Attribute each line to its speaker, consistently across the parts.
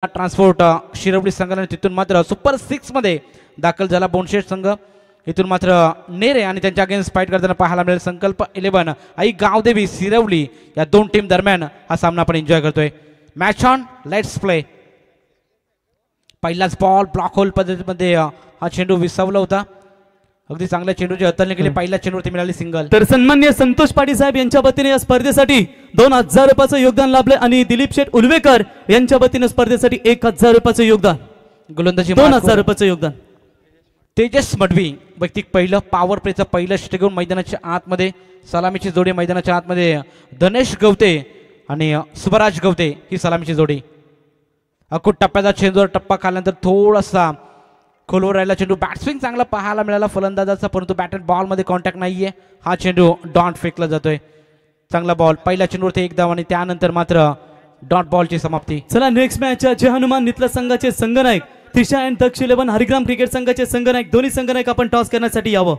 Speaker 1: Transport Shirwali संघाने तिथून मात्र सुपर 6 मध्ये दाखल झाला बोनशेट संघ. इथून मात्र नेरे आणि त्यांच्या अगेन्स्ट फाईट करताना पाहायला मिळेल संकल्प 11 आई गावदेवी शिरवली या दोन टीम दरम्यान हा सामना आपण एन्जॉय करतोय. Match on, let's play. पहिलाच बॉल ब्लॉक होल पद्धतीमध्ये हा चेंडू विसावला होता. अगदी चांगल्या चेंडूची हाताळणी केली. पहिल्या चेंडूवरती मिळाली सिंगल.
Speaker 2: तर सन्माननीय संतोष पाटील साहेब यांच्या वतीने या स्पर्धेसाठी 2000 रुपयाचं योगदान लाभले आणि दिलीप शेठ उलवेकर यांच्या वतीने स्पर्धेसाठी 1000 रुपयाचं योगदान.
Speaker 1: गोलंदाजी
Speaker 2: 2000 रुपयाचं योगदान.
Speaker 1: तेजस मडवी वैयक्तिक पहिलं पॉवर प्लेचं पहिलं षटक घेऊन मैदानाच्या आतमध्ये. सलामीची जोडी मैदानाच्या आतमध्ये धनेश गवते आणि सुभराज गवते ही सलामीची जोडी. अकुट टप्प्याचा चेंडूवर टप्पा खाल्यानंतर थोडासा खोलवर राहिला चेंडू. बॅटस्विंग चांगला पाहायला मिळाला फलंदाजाचा, परंतु बॅट अँड बॉल मध्ये कॉन्टॅक्ट नाहीये. हा चेंडू डॉट फेकला जातोय. चांगला बॉल पहिल्या चेंडूवरती एक धाव आणि त्यानंतर मात्र डॉट बॉलची समाप्ती.
Speaker 2: चला नेक्स्ट मॅच जय हनुमान नितला संघाचे संघनायक Trisha and Daksha 11 Harigram cricket संघाचे संघनायक दोन्ही संघनायक आपण टॉस करण्यासाठी यावं.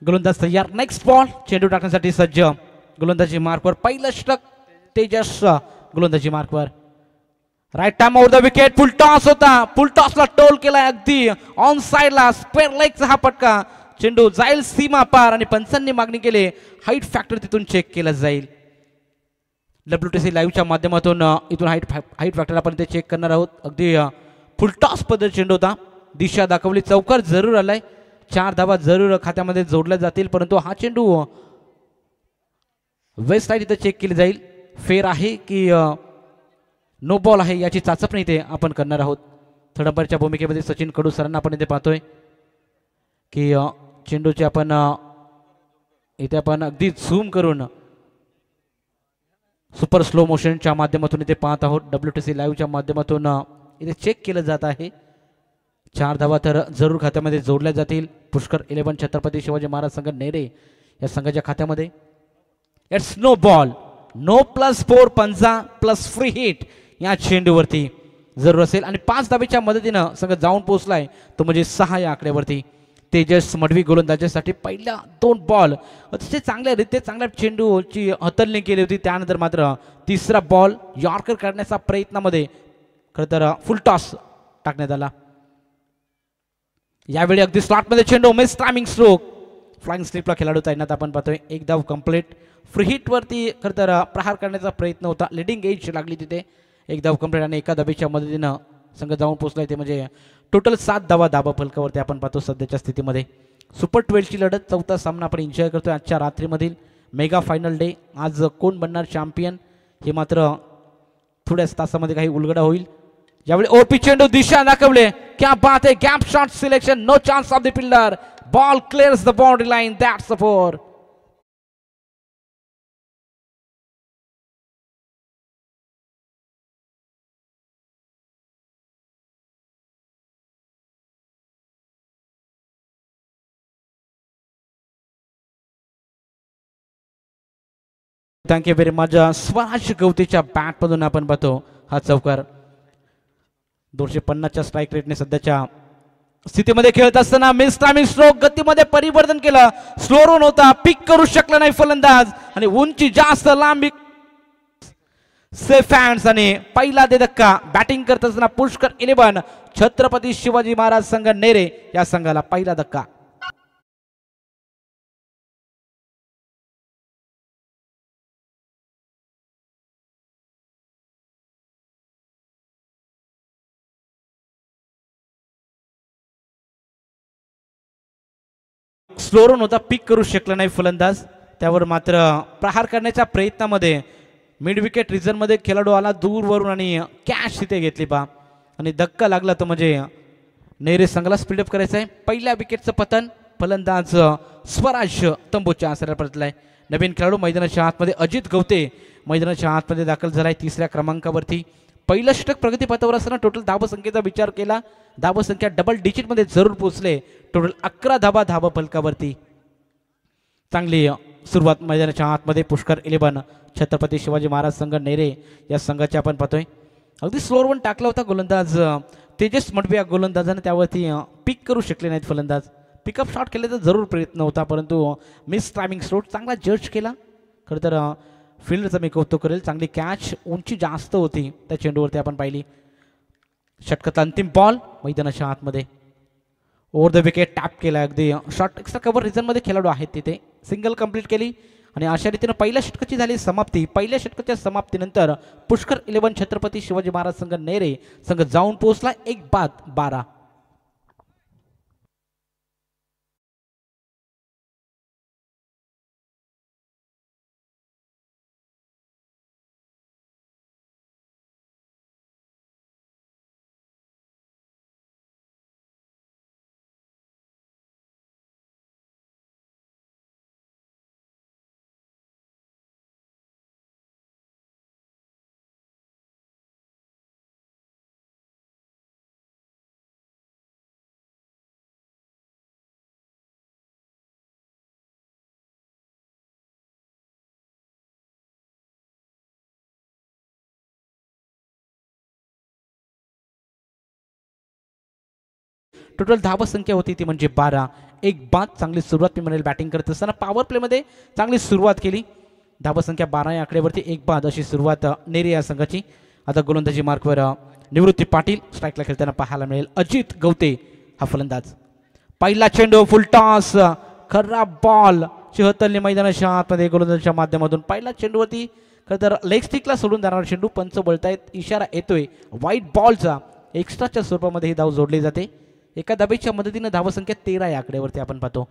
Speaker 1: गोलंदाज तयार. नेक्स्ट बॉल चेंडू टाकण्यासाठी सज्ज. गोलंदाजी मार्कवर पहिलं षटक तेजस. गोलंदाजी मार्कवर right time over the wicket. Full toss होता. फुल टॉसला टोल केला अगदी ऑन साइडला. स्क्वेअर लेगचा हा पटका. चेंडू जाईल सीमा पार आणि पंचांनी मागणी केली हाईट फॅक्टर तिथून चेक केला जाईल. WTC लाईव्हच्या माध्यमातून इथून हाईट फॅक्टर आपण ते चेक करणार आहोत. अगदी फुल टॉस पद्धत चेंडू होता. दिशा दाखवली. चौकार जरूर आलाय. 4 धावा जरूर खात्यामध्ये जोडल्या जातील, परंतु हा चेंडू वेस्ट साईड इथं चेक केली जाईल. फेर आहे की नो बॉल आहे याची चाचपणी इथे आपण करणार आहोत. थर्ड अंपायरच्या भूमिकेमध्ये सचिन कडू सरांना आपण इथे पाहतोय की चेंडूचे आपण इथे आपण अगदी झूम करून सुपर स्लो मोशनच्या माध्यमातून इथे पाहत आहोत. WTC लाईव्हच्या माध्यमातून इथे चेक केलं जात आहे. 4 धावा तर जरूर खात्यामध्ये जोडल्या जातील. पुष्कर 11 छत्रपती शिवाजी महाराज संघ नेरे या संघाच्या खात्यामध्ये. It's no ball. नो +4 पंजा प्लस फ्री हिट या चेंडूवरती जरूर असेल आणि 5 धावेच्या मदतीनं संघ जाऊन पोहोचलाय तो म्हणजे 6 या आकड्यावरती. तेजस मडवी गोलंदाजीसाठी पहिल्या 2 बॉल अतिशय चांगल्या रीते चांगल्या चेंडूची हाताळणी केली होती. त्यानंतर मात्र तिसरा बॉल यॉर्कर करण्याचा प्रयत्नामध्ये खरं तर फुल टॉस टाकण्यात आला. यावेळी अगदी स्लॉटमध्ये चेंडू मिस टायमिंग स्ट्रोक. फ्लाइंग स्लिपला खेळाडू तैनात आपण पाहतोय. एक धाव कंप्लीट. फ्री हिट वरती खरं तर प्रहार करण्याचा प्रयत्न होता. लिडिंग एज लागली तिथे. एक धाव कंप्लीट आणि एका धावेच्या मदतीनं संघ जाऊन पोहोचलाय ते म्हणजे टोटल 7 धावा धाबा फलकावरती आपण पाहतो सध्याच्या स्थितीमध्ये. सुपर 12 ची लढत चौथा सामना आपण एन्जॉय करतोय आजच्या रात्रीमधील मेगा फायनल डे. आज कोण बनणार चॅम्पियन हे मात्र थोड्याच तासामध्ये काही उलगडा होईल. यावेळी ओपी चेंडू दिशा दाखवले. क्या बात है. Gap shot selection. No chance of the fielder. Ball clears the boundary line. That's a 4. Thank you very much. Swaraj गवतेच्या बॅटमधून आपण पाहतो हा चौकार. 250च्या स्ट्राईक रेटने सध्याच्या स्थितीमध्ये खेळत असताना मिस टायमिंग स्ट्रोक. गतीमध्ये परिवर्तन केलं. स्लोअर होता. पिक करू शकला नाही फलंदाज आणि उंची जास्त लांबी सेफ हँड्स आणि पहिला दे धक्का. बॅटिंग करत असताना पुष्कर 11 छत्रपती शिवाजी महाराज संघ नेरे या संघाला पहिला धक्का. स्लोअर होता. पिक करू शकला नाही फलंदाज. त्यावर मात्र प्रहार करण्याच्या प्रयत्नामध्ये मिड विकेट रिझन मध्ये खेळाडू आला दूरवरून आणि कॅच तिथे घेतली पा आणि धक्का लागला तो म्हणजे नेरे संघाला स्पीडअप करायचं आहे. पहिल्या विकेटचं पतन. फलंदाज स्वराज तंबूच्या आसऱ्यावर परतलाय. नवीन खेळाडू मैदानाच्या आतमध्ये अजित गवते मैदानाच्या आतमध्ये दाखल झालाय 3ऱ्या क्रमांकावरती. पहिलं षटक प्रगतीपथावर असताना टोटल धावसंख्येचा विचार केला. धावसंख्या डबल डिजिटमध्ये जरूर पोहोचले. टोटल 11 धावा धावा फलकावरती. चांगली सुरुवात मैदानाच्या आतमध्ये. पुष्कर 11 छत्रपती शिवाजी महाराज संघ नेरे या संघाचे आपण पाहतोय. अगदी स्लोअर वन टाकला होता गोलंदाज तेजस मडवी या गोलंदाजाने. त्यावरती पिक करू शकले नाहीत फलंदाज. पिकअप शॉट केल्याचा जरूर प्रयत्न होता, परंतु मिस टायमिंग स्ट्रोक चांगला जज केला. खरं तर फील्डचं मी कौतुक करेल. चांगली कॅच. उंची जास्त होती त्या चेंडूवरती आपण पाहिली. षटकातला अंतिम बॉल मैदानाच्या आतमध्ये ओव्हर द विकेट टॅप केला. अगदी शॉर्ट एक्स्ट्रा कव्हर रिझनमध्ये खेळाडू आहेत तिथे. सिंगल कंप्लीट केली आणि अशा रीतीनं पहिल्या षटकाची झाली समाप्ती. पहिल्या षटकाच्या समाप्तीनंतर पुष्कर 11 छत्रपती शिवाजी महाराज संघ नेरे संघ जाऊन पोहोचला 1-12. टोटल धावा संख्या होती ती म्हणजे 12. 1-5 चांगली सुरुवात मी म्हणेल बॅटिंग करत असताना पॉवर प्लेमध्ये चांगली सुरुवात केली. धावा संख्या 12 या आकड्यावरती 1-5 अशी सुरुवात नेरे या संघाची. आता गोलंदाजी मार्कवर निवृत्ती पाटील, स्ट्राईकला खेळताना पाहायला मिळेल अजित गवते हा फलंदाज. पहिला चेंडू फुल टॉस, खराब बॉल चिहतलने मैदानाच्या आतमध्ये गोलंदाजीच्या माध्यमातून. पहिला चेंडूवरती खरं तर लेग स्टिकला सोडून जाणार चेंडू. पंच बोलतायत, इशारा येतोय व्हाईट बॉलचा. एक्स्ट्राच्या स्वरूपामध्ये ही धाव जोडली जाते. एका धावेच्या मदतीने धावसंख्या 13 या आकड्यावरती आपण पाहतो.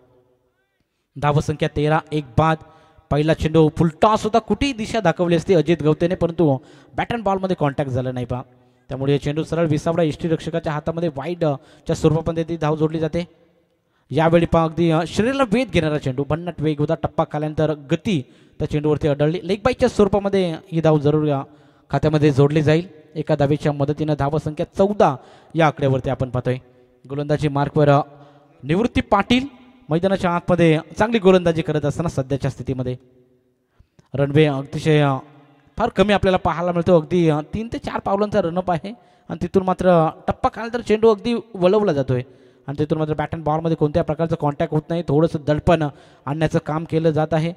Speaker 1: धावसंख्या 13, 1-5. पहिला चेंडू फुल टॉस होता. कुठेही दिशा दाखवली असती अजित गवतेने, परंतु बॅट अँड बॉलमध्ये कॉन्टॅक्ट झाला नाही पहा. त्यामुळे हे चेंडू सरळ विसावडा यष्टीरक्षकाच्या हातामध्ये वाईडच्या स्वरूपामध्ये ती धाव जोडली जाते. यावेळी पहा अगदी शरीराला वेध घेणारा चेंडू, भन्नाट वेग होता. टप्पा खाल्यानंतर गती त्या चेंडूवरती आढळली. लेग बाईकच्या स्वरूपामध्ये ही धाव जरूर खात्यामध्ये जोडली जाईल. एका धावेच्या मदतीने धावसंख्या 14 या आकड्यावरती आपण पाहतोय. गोलंदाजी मार्कवर निवृत्ती पाटील मैदानाच्या आतमध्ये चांगली गोलंदाजी करत असताना सध्याच्या स्थितीमध्ये रनवे अतिशय फार कमी आपल्याला पाहायला मिळतो. अगदी 3 ते 4 पावलांचा रनअप आहे आणि तिथून मात्र टप्पा खाल्यानंतर चेंडू अगदी वळवला जातोय आणि तिथून मात्र बॅट अँड बॉलमध्ये कोणत्या प्रकारचं कॉन्टॅक्ट होत नाही. थोडंसं दडपण आणण्याचं काम केलं जात आहे.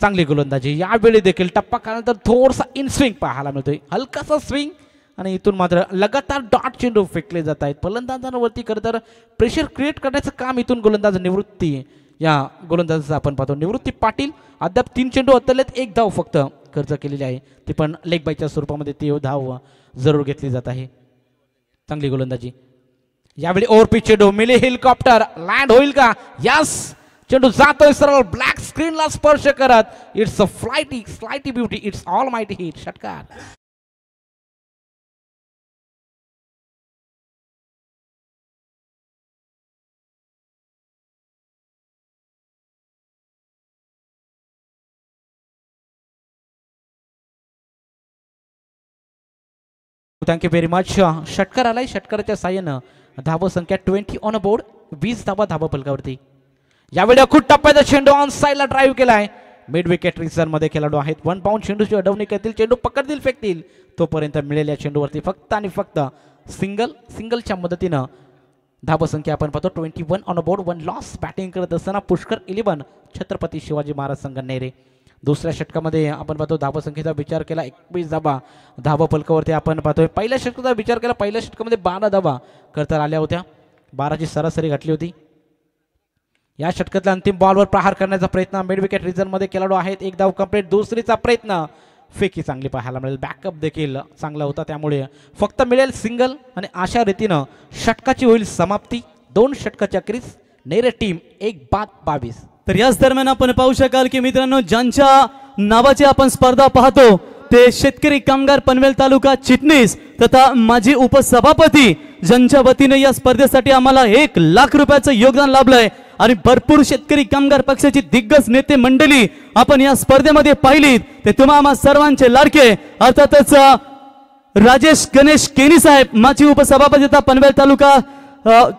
Speaker 1: चांगली गोलंदाजी. यावेळी देखील टप्पा खाल्यानंतर थोडासा इन स्विंग पाहायला मिळतोय, हलकासा स्विंग आणि इथून मात्र लगातार डॉट चेंडू फेकले जात आहेत. फलंदाजांवरती खरं तर प्रेशर क्रिएट करण्याचं काम इथून गोलंदाज निवृत्ती या गोलंदाजाचं आपण पाहतो. निवृत्ती पाटील अद्याप 3 चेंडू हतलेत, 1 धाव फक्त खर्च केलेली आहे. ती पण लेग बाईच्या स्वरूपामध्ये ती धाव जरूर घेतली जात आहे. चांगली गोलंदाजी. यावेळी ओव्हरपिच चेंडू, मिली हेलिकॉप्टर लँड होईल का? यस, चेंडू जातोय सरळ ब्लॅक स्क्रीनला स्पर्श करत. It's a flighty beauty, it's all mighty hit. षटकार. Thank you very much. षटकार आलाय. षटकाराच्या साह्यानं धावा संख्या 20 ऑन बोर्ड. 20 धावा फलकावरती. यावेळी अखूट टप्प्याचा चेंडू ऑन साईडला ड्राईव्ह केलाय. मिड विकेट रिझन मध्ये खेळाडू आहेत. 1 बाउंड चेंडूची अडवणी करतील, चेंडू पकडतील, फेकतील. तोपर्यंत मिळेल्या चेंडूवरती फक्त आणि फक्त सिंगलच्या मदतीनं धावा संख्या आपण पाहतो 21 ऑन बोर्ड, 1 लॉस. बॅटिंग करत असताना पुष्कर 11 छत्रपती शिवाजी महाराज संघ नेरे. दुसऱ्या षटकामध्ये आपण पाहतो धावा संख्येचा विचार केला 21 धावा फलकावरती आपण पाहतोय. पहिल्या षटकाचा विचार केला, पहिल्या षटकामध्ये 12 धावा करता आल्या होत्या. 12ची सरासरी घातली होती. या षटकातल्या अंतिम बॉलवर प्रहार करण्याचा प्रयत्न मिड विकेट रिजन मध्ये खेळाडू आहेत. 1 धाव कंप्लीट. दुसरीचा प्रयत्न, फेकी चांगली पाहायला मिळेल. बॅकअप देखील चांगला होता, त्यामुळे फक्त मिळेल सिंगल आणि अशा रीतीनं षटकाची होईल समाप्ती. 2 षटकाच्या अखेरीस नेरे टीम 1-22.
Speaker 2: तर याच दरम्यान आपण पाहू शकाल की मित्रांनो, ज्यांच्या नावाची आपण स्पर्धा पाहतो ते शेतकरी कामगार पनवेल तालुका चिटणीस तथा माजी उपसभापती, ज्यांच्या वतीने या स्पर्धेसाठी आम्हाला 1 लाख रुपयाचं योगदान लाभलंय आणि भरपूर शेतकरी कामगार पक्षाची दिग्गज नेते मंडळी आपण या स्पर्धेमध्ये पाहिलीत. ते तुम्हा सर्वांचे लाडके अर्थातच राजेश गणेश केनी साहेब, माजी उपसभापती तथा पनवेल तालुका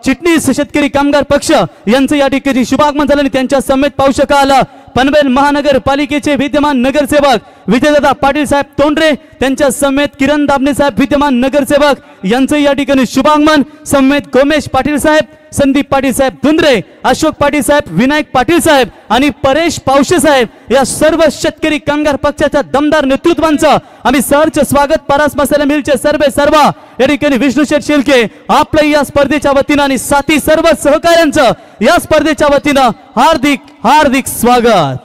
Speaker 2: चिटणीस शेतकरी कामगार पक्ष यांचं या ठिकाणी शुभागमन झालं. आणि त्यांच्या समेत पाहू शकाल पनवेल महानगरपालिकेचे विद्यमान नगरसेवक विजयदादा पाटील साहेब तोंडरे, त्यांच्या समेत किरण दाबणे साहेब विद्यमान नगरसेवक यांचं या ठिकाणी शुभागमन. समेत गोमेश पाटील साहेब, संदीप पाटील साहेब धुंद्रे, अशोक पाटील साहेब, विनायक पाटील साहेब आणि परेश पावशे साहेब या सर्व शेतकरी कामगार पक्षाच्या दमदार नेतृत्वांचं आम्ही सहर्ष स्वागत परास मसाला मिलचे सर्व या ठिकाणी विष्णू शेठ शेळके आपल्या या स्पर्धेच्या वतीनं आणि साथी सर्व सहकाऱ्यांचं या स्पर्धेच्या वतीनं हार्दिक हार्दिक स्वागत.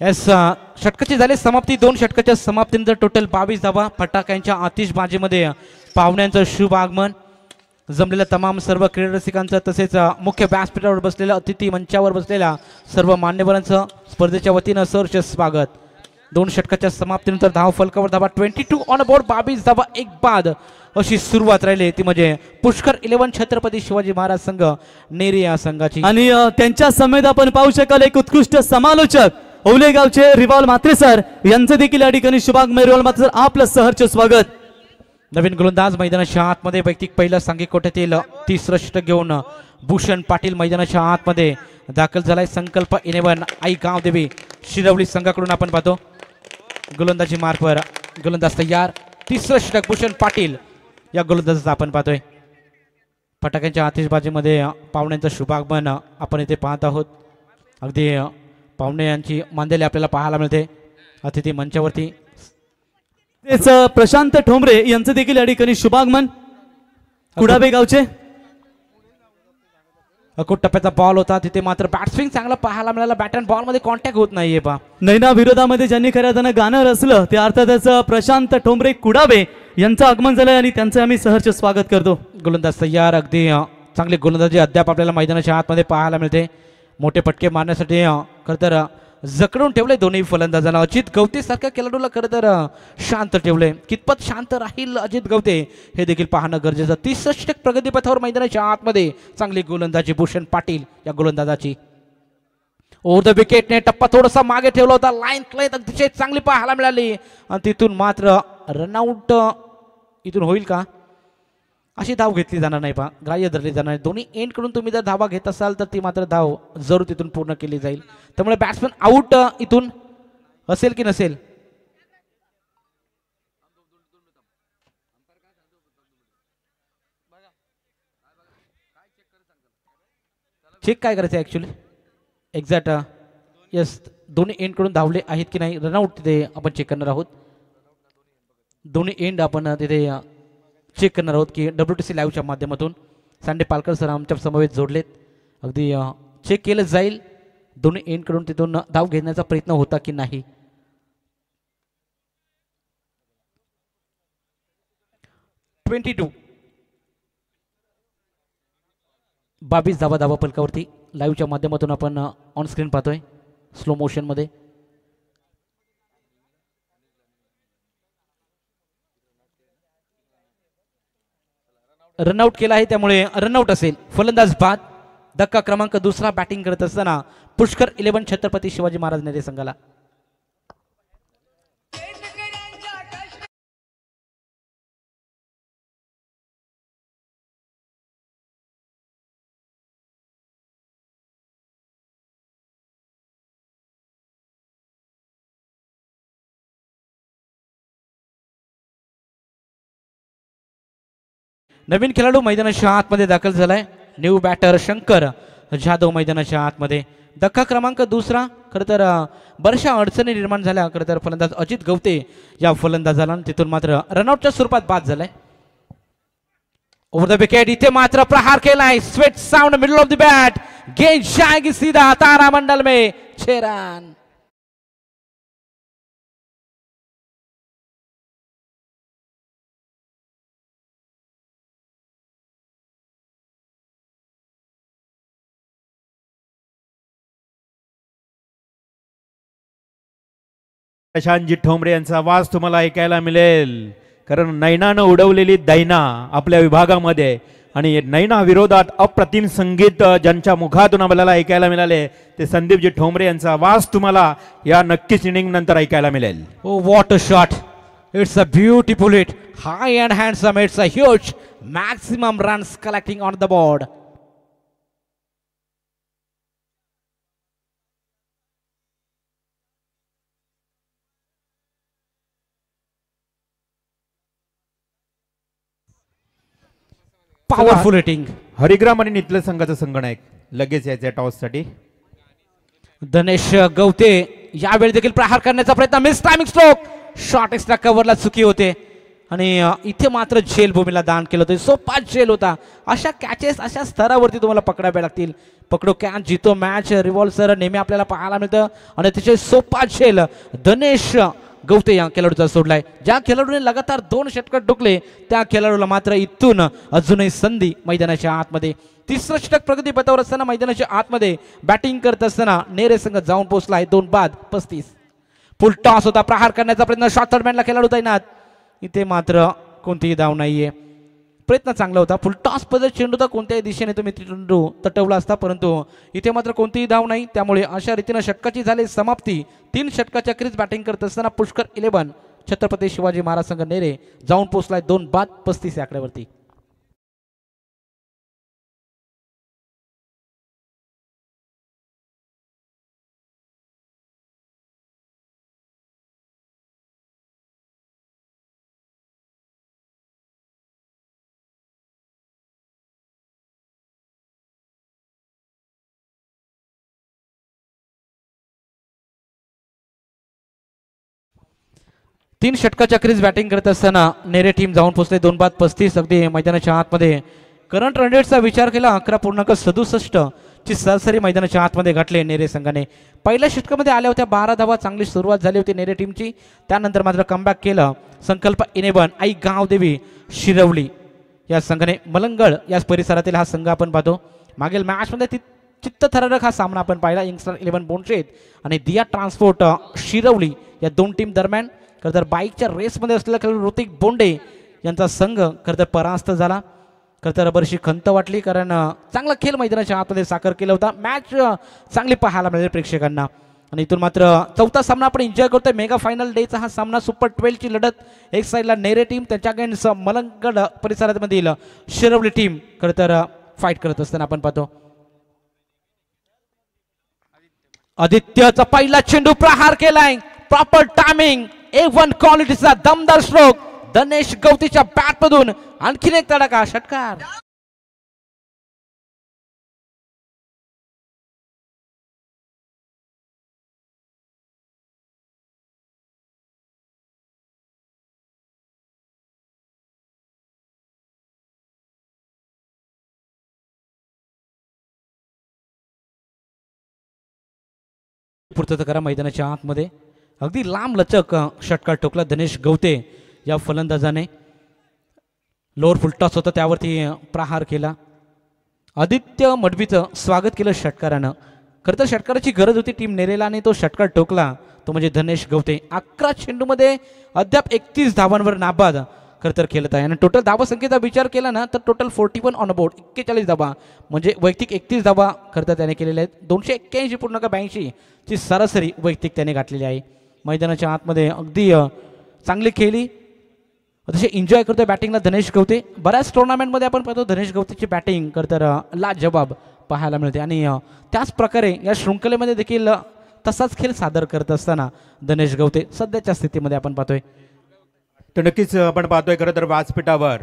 Speaker 1: येस, षटकाची झाली समाप्ती. 2 षटकाच्या समाप्तीनंतर टोटल 22 धावा. फटाक्यांच्या आतिषबाजीमध्ये पाहुण्यांचं शुभ आगमन. जमलेल्या तमाम सर्व क्रीडा रसिकांचं तसेच मुख्य व्यासपीठावर बसलेल्या अतिथी मंचावर बसलेल्या सर्व मान्यवरांचं स्पर्धेच्या वतीनं सहर्ष स्वागत. 2 षटकाच्या समाप्तीनंतर धाव फलकावर धावा 22 ऑन बोर्ड. 22 धावा एक बाद अशी सुरुवात राहिली ती म्हणजे पुष्कर 11 छत्रपती शिवाजी महाराज संघ नेरी या संघाची.
Speaker 2: आणि त्यांच्या समेत आपण पाहू शकाल एक उत्कृष्ट समालोचक औलेगावचे रिवाल म्हात्रे सर यांचं देखील या ठिकाणी शुभागमय रिवाल म्हात्रे सर आपलं सहर्ष स्वागत.
Speaker 1: नवीन गोलंदाज मैदानाच्या आतमध्ये वैयक्तिक पहिला सांघिक कोट्यातील 30 षटक घेऊन भूषण पाटील मैदानाच्या आतमध्ये दाखल झालाय. संकल्प 11 आई गावदेवी शिरवली संघाकडून आपण पाहतो. गोलंदाजी मार्कवर गोलंदाज तयार. 30 षटक भूषण पाटील या गोलंदाजाचा आपण पाहतोय. फटाक्यांच्या आतिषबाजीमध्ये पाहुण्यांचं शुभागमन आपण इथे पाहत आहोत. अगदी पाहुणे यांची मांदेली आपल्याला पाहायला मिळते अतिथी मंचावरती.
Speaker 2: तेच प्रशांत ठोंबरे यांचं देखील या ठिकाणी शुभागमन. कुडाबे गावचे
Speaker 1: अकोट टप्प्याचा बॉल होता तिथे मात्र बॅट्सविंग चांगला पाहायला मिळाला. बॅट अँड बॉल मध्ये कॉन्टॅक्ट होत नाहीये पा.
Speaker 2: नैना विरोधामध्ये ज्यांनी खऱ्या अर्थानं गाणं रचलं ते अर्थातच प्रशांत ठोंबरे कुडाबे यांचं आगमन झालंय आणि त्यांचं आम्ही सहर्ष स्वागत करतो.
Speaker 1: गोलंदाज तयार. अगदी चांगली गोलंदाजी अद्याप आपल्याला मैदानाच्या आतमध्ये पाहायला मिळते. मोठे पटके मारण्यासाठी खरं तर जकडून ठेवले दोन्ही फलंदाजांना. अजित गवते सारख्या खेळाडूला खरं तर शांत ठेवले. कितपत शांत राहील अजित गवते हे देखील पाहणं गरजेचं. 30 षटक प्रगतीपथावर मैदानाच्या आतमध्ये चांगली गोलंदाजी भूषण पाटील या गोलंदाजाची. ओव्हर द विकेटने टप्पा थोडासा मागे ठेवला होता. लाईन क्लाईन अतिशय चांगली पाहायला मिळाली आणि तिथून मात्र रनआउट इथून होईल का अशी धाव घेतली जाणार नाही पहा. ग्राह्य धरली जाणार नाही. दोन्ही एंड कडून तुम्ही जर धावा घेत असाल तर ती मात्र धाव जरूर तिथून पूर्ण केली जाईल. त्यामुळे बॅट्समन आउट इथून असेल की नसेल चेक काय करायचं ऍक्च्युली एक्झॅक्ट. यस, दोन्ही एंड कडून धावले आहेत की नाही रनआउट तिथे आपण चेक करणार आहोत. दोन्ही एंड आपण तिथे चेक करणार आहोत की WTC लाईव्हच्या माध्यमातून. सांडे पालकर सर आमच्या समवेत जोडलेत. अगदी चेक केलं जाईल दोन्ही एंडकडून तिथून धाव घेण्याचा प्रयत्न होता की नाही. (22) 22 धावा धावा फलकावरती लाईव्हच्या माध्यमातून आपण ऑन स्क्रीन पाहतोय स्लो मोशन मध्ये. रनआउट केला आहे त्यामुळे रनआउट असेल. फलंदाज बाद. धक्का क्रमांक 2 बॅटिंग करत असताना पुष्कर 11 छत्रपती शिवाजी महाराज नेते संघाला. नवीन खेळाडू मैदानाच्या आतमध्ये दाखल झालाय. न्यू बॅटर शंकर जाधव मैदानाच्या आतमध्ये. धक्का क्रमांक 2 खरं तर बऱ्याचशा अडचणी निर्माण झाल्या. खरं तर फलंदाज अजित गवते या फलंदाजाला तिथून मात्र रनआउटच्या स्वरूपात बाद झालाय. ओव्हर द विकेट इथे मात्र प्रहार केलाय. Sweat sound middle of the bat. गेंद जाएगी सीधा तारामंडल में. 6 रन.
Speaker 3: प्रशांतजी ठोंबरे यांचा आवाज तुम्हाला ऐकायला मिळेल. कारण नैनानं उडवलेली दैना आपल्या विभागामध्ये आणि नैना विरोधात अप्रतिम संगीत ज्यांच्या मुखातून आपल्याला ऐकायला मिळाले ते संदीपजी ठोंबरे यांचा आवाज तुम्हाला या नक्कीच इनिंग नंतर ऐकायला मिळेल.
Speaker 1: Oh, what a shot. It's a beautiful hit. High and handsome. It's a huge maximum runs collecting on the board. Powerful hitting.
Speaker 3: Harigram आणि नितल संघाचा संगणक लगेच यायचा टॉस साठी.
Speaker 1: धनेश गवते यावेळी देखील प्रहार करण्याचा प्रयत्न. Miss timing stroke. Short extra कव्हरला चुकी होते आणि इथे मात्र झेल भूमीला दान केलं होतं. सोपा झेल होता. अशा कॅचेस अशा स्तरावरती तुम्हाला पकडावे लागतील. पकडो कॅच जितो मॅच रिव्हॉल्सर नेहमी आपल्याला पाहायला मिळतं आणि अतिशय सोपा झेल धनेश गवते या खेळाडूचा सोडलाय. ज्या खेळाडूने लगातार 2 षटक टोकले त्या खेळाडूला मात्र इथून अजूनही संधी मैदानाच्या आतमध्ये. तिसरं षटक प्रगती पथावर असताना मैदानाच्या आतमध्ये बॅटिंग करत असताना नेरे संघ जाऊन पोहोचलाय 2 बाद 35. फुल टॉस होता. प्रहार करण्याचा प्रयत्न. शॉर्ट थर्डमॅनला खेळाडू तैनात. इथे मात्र कोणतीही धाव नाहीये. प्रयत्न चांगला होता. फुल टॉस पद्धत चेंडू होता. कोणत्याही दिशेने तुम्ही चेंडू तटवला असता परंतु इथे मात्र कोणतीही धाव नाही. त्यामुळे अशा रीतीने षटकाची झाली समाप्ती. 3 षटकाच्या क्रीज बॅटिंग करत असताना पुष्कर 11 छत्रपती शिवाजी महाराज संघ नेरे जाऊन पोहोचलाय 2 बाद 35 या आकड्यावरती. तीन षटकाच्या क्रीज बॅटिंग करत असताना नेरे टीम जाऊन पोहोचले 2 बाद 35. अगदी मैदानाच्या आतमध्ये करंट रन रेटचा विचार केला 11.67 ची सरासरी मैदानाच्या आतमध्ये गाठले नेरे संघाने. पहिल्या षटकामध्ये आल्या होत्या 12 धावा. चांगली सुरुवात झाली होती नेरे टीमची. त्यानंतर मात्र कमबॅक केलं. संकल्प 11 आई गावदेवी शिरवली या संघाने. मलंगळ या परिसरातील हा संघ आपण पाहतो. मागील मॅचमध्ये चित्तथरारक हा सामना आपण पाहिला. यंगस्टर 11 बोनशेत आणि दिया ट्रान्सपोर्ट शिरवली या 2 टीम दरम्यान. खरंतर बाईकच्या रेसमध्ये असलेला खेळाडू ऋतिक बोंडे यांचा संघ खरंतर परास्त झाला. खरंतर बरीचशी खंत वाटली कारण चांगला खेळ मैदानाच्या आतमध्ये साकार केला होता. मॅच चांगली पाहायला मिळाली प्रेक्षकांना आणि इथून मात्र चौथा सामना आपण एन्जॉय करतोय. मेगा फायनल डेचा हा सामना सुपर 12 ची लढत. एक साईडला नेरे टीम त्याच्या अगेन्स्ट मलंगड परिसरामधील शिरवली टीम खरंतर फाईट करत असताना आपण पाहतो. आदित्यचा पहिला चेंडू प्रहार केलाय. Proper timing. A1 क्वालिटीचा दमदार स्ट्रोक धनेश गवतीच्या बॅट मधून. आणखीन एक तडाखा षटकार. पूर्तता करा मैदानाच्या आतमध्ये. अगदी लांब लचक षटकार ठोकला धनेश गवते या फलंदाजाने. लोअर फुलटॉस होता त्यावरती प्रहार केला. आदित्य मडवीचं स्वागत केलं षटकारानं. खरं तर षटकाराची गरज होती टीम नेरेला आणि तो षटकार ठोकला तो म्हणजे धनेश गवते. 11 चेंडूमध्ये अद्याप 31 धावांवर नाबाद खरं तर खेळत आहे आणि टोटल धावा संख्येचा विचार केला ना तर टोटल 41 ऑन बोर्ड. 41 धावा म्हणजे वैयक्तिक 31 धावा खरं तर त्याने केलेल्या आहेत. 281.82 ची सरासरी वैयक्तिक त्याने गाठलेली आहे. मैदानाच्या आतमध्ये अगदी चांगली खेळली. अतिशय एन्जॉय करतोय बॅटिंगला धनेश गवते. बऱ्याच टुर्नामेंटमध्ये आपण पाहतो धनेश गवतेची बॅटिंग खरं तर लाजवाब पाहायला मिळते आणि त्याच प्रकारे या शृंखलेमध्ये देखील तसाच खेळ सादर करत असताना धनेश गवते सध्याच्या स्थितीमध्ये आपण पाहतोय.
Speaker 3: तर नक्कीच आपण पाहतोय खरं तर व्यासपीठावर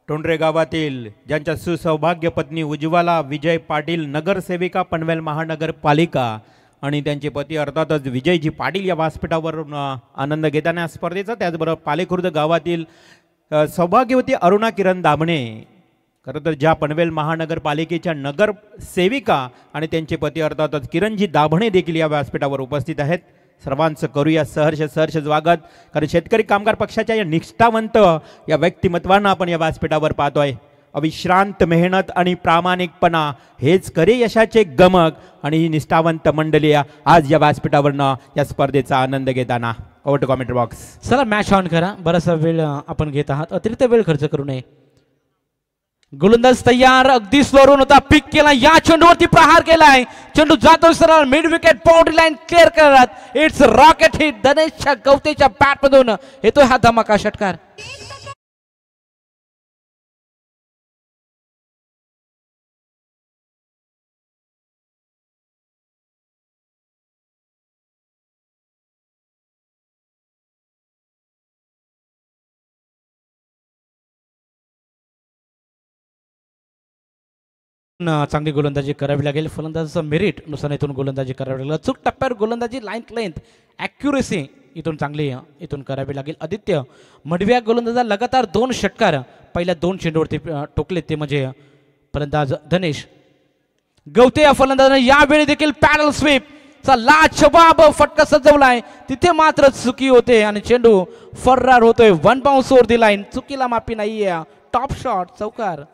Speaker 3: टोंडरे गावातील ज्यांच्या सुसौभाग्य पत्नी उज्ज्वला विजय पाटील नगरसेविका पनवेल महानगरपालिका आणि त्यांचे पती अर्थातच विजयजी पाटील या व्यासपीठावर आनंद घेताना या स्पर्धेचा. त्याचबरोबर पालेखुर्द गावातील सौभाग्यवती अरुणा किरण दामणे खरं तर ज्या पनवेल महानगरपालिकेच्या नगरसेविका आणि त्यांचे पती अर्थातच किरणजी दाभणे देखील या व्यासपीठावर उपस्थित आहेत. सर्वांचं करूया सहर्ष स्वागत. कारण शेतकरी कामगार पक्षाच्या या निष्ठावंत या व्यक्तिमत्वांना आपण या व्यासपीठावर पाहतोय. अविश्रांत मेहनत आणि प्रामाणिकपणा हेच खरे यशाचे गमक आणि ही निष्ठावंत मंडळी आज या व्यासपीठावरनं या स्पर्धेचा आनंद घेताना. Over to comment box.
Speaker 1: चला मॅच ऑन करा. बराचसा वेळ आपण घेत आहात. अतिरिक्त वेळ खर्च करू नये. गोलंदाज तयार. अगदी स्लोरून होता. पिक केला. या चेंडूवरती प्रहार केलाय. चेंडू जातो सरळ mid wicket boundary line clear करत. इट्स रॉकेट हिट धनेशच्या गवतेच्या बॅट मधून येतोय हा धमाका षटकार. चांगली गोलंदाजी करावी लागेल. फलंदाजाचं मेरिट नुसार इथून गोलंदाजी करावी लागेल. अचूक टप्प्यावर गोलंदाजी, लाईन लेंथ, ॲक्युरेसी इथून चांगली इथून करावी लागेल. आदित्य मडव्या गोलंदाजा लगातार 2 षटकार पहिल्या 2 चेंडूवरती ठोकले, ते म्हणजे फलंदाज धनेश गवते. या फलंदाजाने यावेळी देखील पॅडल स्वीप चा लाजवाब फटका सजवलाय. तिथे मात्र चुकी होते आणि चेंडू फर्रार होतोय. 1 बाउन्स ओव्हर दी लाईन. चुकीला माफी नाहीये. टॉप शॉट, चौकार.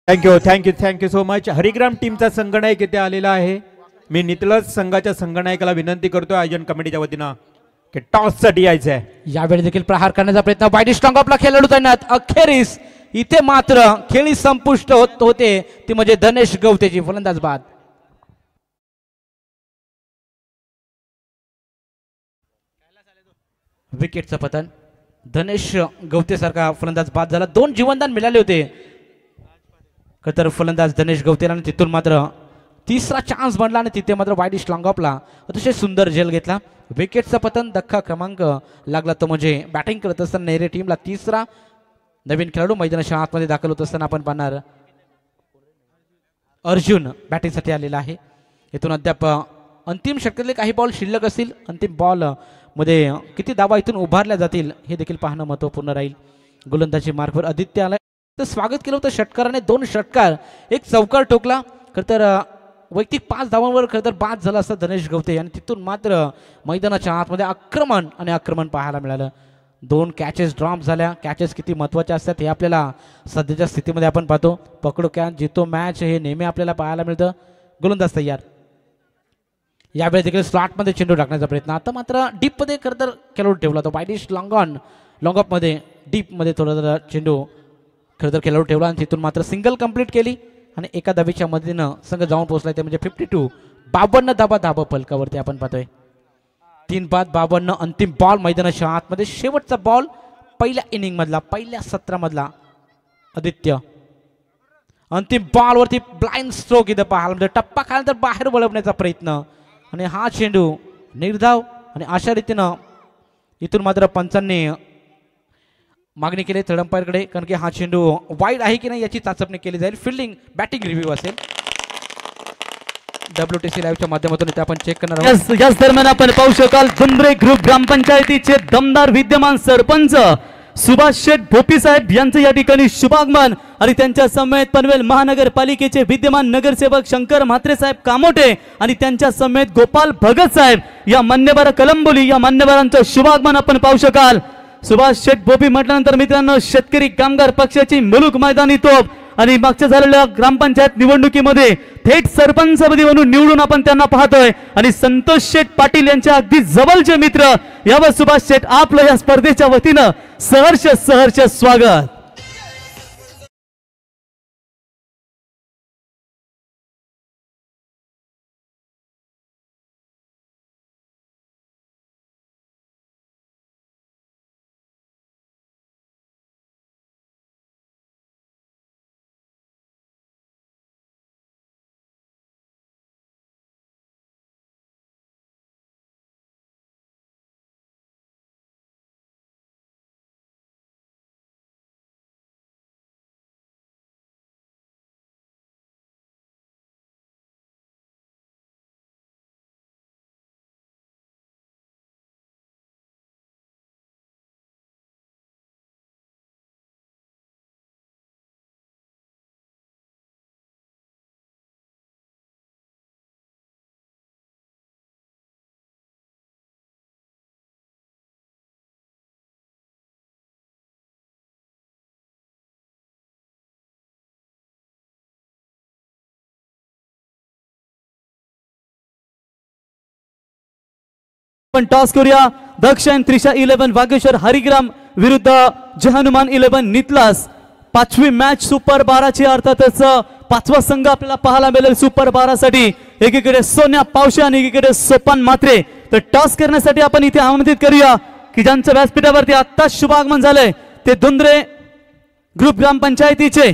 Speaker 3: Thank you so much. हरिग्राम टीमचा संगनायक इथे आलेला आहे. मी नितलज संघाच्या संगनायकाला विनंती करतो आयोजन कमिटीच्या वतीनं की टॉस साठी यायचं आहे.
Speaker 1: यावेळी देखील प्रहार करण्याचा प्रयत्न वाईड स्ट्रॉंग आपला खेळाडू तैनात. अखेरीस इथे मात्र खेळी संपुष्ट होते, ती म्हणजे धनेश गवतेची. फलंदाज बाद. विकेटचं पतन. धनेश गवते सारखा फलंदाज बाद झाला. 2 जीवनदान मिळाले होते तर फलंदाज धनेश गवतेला, तिथून मात्र तिसरा चान्स बनला आणि तिथे मात्र वाईड स्ट्रॉंग ऑफला अतिशय सुंदर झेल घेतला. विकेटचा पतन. धक्का क्रमांक लागला तो म्हणजे बॅटिंग करत असताना नेरे टीमला तिसरा नवीन खेळाडू मैदानाच्या आतमध्ये दाखल होत असताना आपण पाहणार अर्जुन बॅटिंगसाठी आलेला आहे. इथून अद्याप अंतिम षटकातले काही बॉल शिल्लक असतील. अंतिम बॉल मध्ये किती धावा इथून उभारल्या जातील हे देखील पाहणं महत्त्वपूर्ण राहील. गोलंदाजी मार्गवर आदित्य आलाय. तर स्वागत केलं होतं षटकाराने. 2 षटकार, 1 चौकार ठोकला. खरं तर वैयक्तिक 5 धावांवर खरं तर बाद झाला असता धनेश गवते आणि तिथून मात्र मैदानाच्या आतमध्ये आक्रमण पाहायला मिळालं. 2 कॅचेस ड्रॉप झाल्या. कॅचेस किती महत्त्वाचे असतात हे आपल्याला सध्याच्या स्थितीमध्ये आपण पाहतो. पकडो कॅच जितो मॅच हे नेहमी आपल्याला पाहायला मिळतं. गोलंदाज तयार. यावेळी देखील स्लॉटमध्ये चेंडू टाकण्याचा प्रयत्न. आता मात्र डीपमध्ये खरं तर खेळाडू ठेवला तो वाईडिश लॉंग ऑफमध्ये डीपमध्ये थोडा जरा चेंडू खरं तर खेळाडू ठेवला आणि तिथून मात्र सिंगल कंप्लीट केली आणि एका धावेच्या मदतीनं संघ जाऊन पोहोचलाय. ते म्हणजे 52. 52 धाबा फलकावरती आपण पाहतोय. 3 बाद 52. अंतिम बॉल मैदानाच्या आतमध्ये. शेवटचा बॉल पहिल्या इनिंग मधला, पहिल्या सत्रामधला आदित्य. अंतिम बॉलवरती ब्लाइंड स्ट्रोक इथं पाहायला म्हणजे टप्पा खाल्यानंतर बाहेर वळवण्याचा प्रयत्न आणि हा चेंडू निर्धाव आणि अशा रीतीनं इथून मात्र पंचांनी मागणी केली थर्ड अंपायरकडे, कारण की हा चेंडू वाईड आहे की नाही याची चाचपणी केली जाईल. फिल्डिंग बॅटिंग रिव्ह्यू असेल. WTC लाईव्हच्या माध्यमातून इथे आपण चेक करणार आहोत.
Speaker 2: याच दरम्यान आपण पाहू शकाल धुंद्रे ग्रुप ग्रामपंचायतीचे दमदार विद्यमान सरपंच सुभाष शेठ भोपी साहेब यांचं या ठिकाणी शुभागमन आणि त्यांच्या समेत पनवेल महानगरपालिकेचे विद्यमान नगरसेवक शंकर म्हात्रे साहेब कामोटे आणि त्यांच्या समेत गोपाल भगत साहेब या मान्यवर कलंबोली या मान्यवरांचं शुभागमन आपण पाहू शकाल. सुभाष शेठ भोपी म्हटल्यानंतर मित्रांनो शेतकरी कामगार पक्षाची मुलूक मैदानी तोप आणि मागच्या झालेल्या ग्रामपंचायत निवडणुकीमध्ये थेट सरपंचपदी म्हणून निवडून आपण त्यांना पाहतोय आणि संतोष शेठ पाटील यांच्या अगदी जवळचे मित्र यावर सुभाष शेठ आपलं या स्पर्धेच्या वतीनं सहर्ष स्वागत. आपण टॉस करूया. दक्ष अँड त्रिशा 11 वागेश्वर हरिग्राम विरुद्ध जहनुमान 11 नितलास. 5वी मॅच सुपर 12ची अर्थातच 5वा संघ आपल्याला पाहायला मिळेल सुपर 12 साठी. एकीकडे सोन्या पावशे आणि एकीकडे सोपान म्हात्रे. तर टॉस करण्यासाठी आपण इथे आमंत्रित करूया की ज्यांच्या व्यासपीठावरती आत्ताच शुभागमन झालंय ते धुंद्रे ग्रुप ग्रामपंचायतीचे